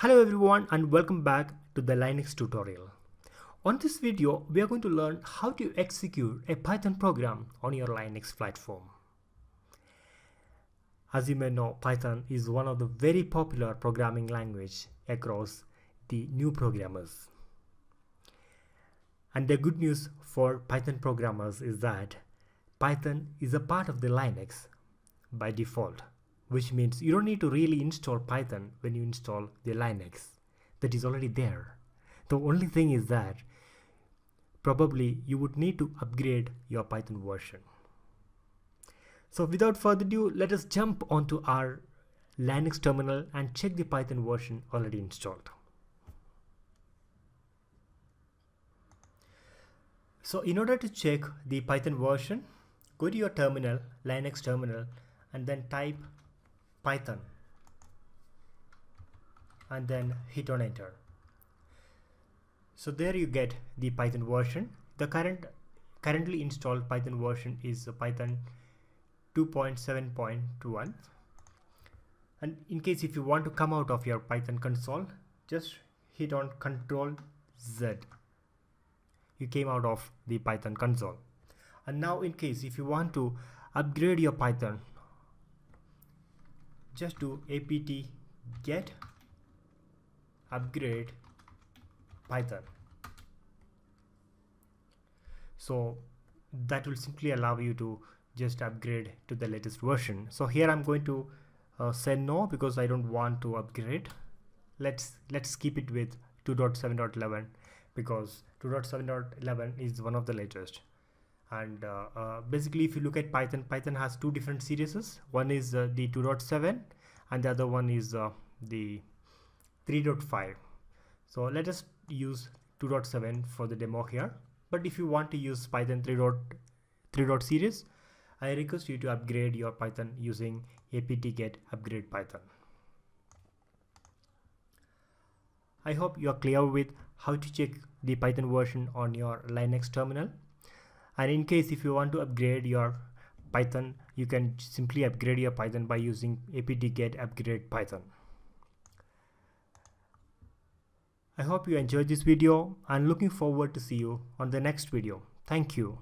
Hello everyone and welcome back to the Linux tutorial. On this video, we are going to learn how to execute a Python program on your Linux platform. As you may know, Python is one of the very popular programming language across the new programmers. And the good news for Python programmers is that Python is a part of the Linux by default, which means you don't need to really install Python when you install the Linux. That is already there. The only thing is that probably you would need to upgrade your Python version. So without further ado, let us jump onto our Linux terminal and check the Python version already installed. So in order to check the Python version, go to your terminal, Linux terminal, and then type Python and then hit on enter. So there you get the Python version. The currently installed Python version is Python 2.7.1, and in case if you want to come out of your Python console, just hit on Ctrl Z. You came out of the Python console. And now in case if you want to upgrade your Python, just do apt get upgrade Python. So that will simply allow you to just upgrade to the latest version. So here I'm going to say no because I don't want to upgrade. Let's keep it with 2.7.11 because 2.7.11 is one of the latest. And basically if you look at Python has two different series. One is the 2.7 and the other one is the 3.5. So let us use 2.7 for the demo here. But if you want to use Python 3.3 series, I request you to upgrade your Python using apt get upgrade Python. I hope you are clear with how to check the Python version on your Linux terminal. And in case if you want to upgrade your Python, you can simply upgrade your Python by using apt get upgrade Python. I hope you enjoyed this video and looking forward to see you on the next video. Thank you.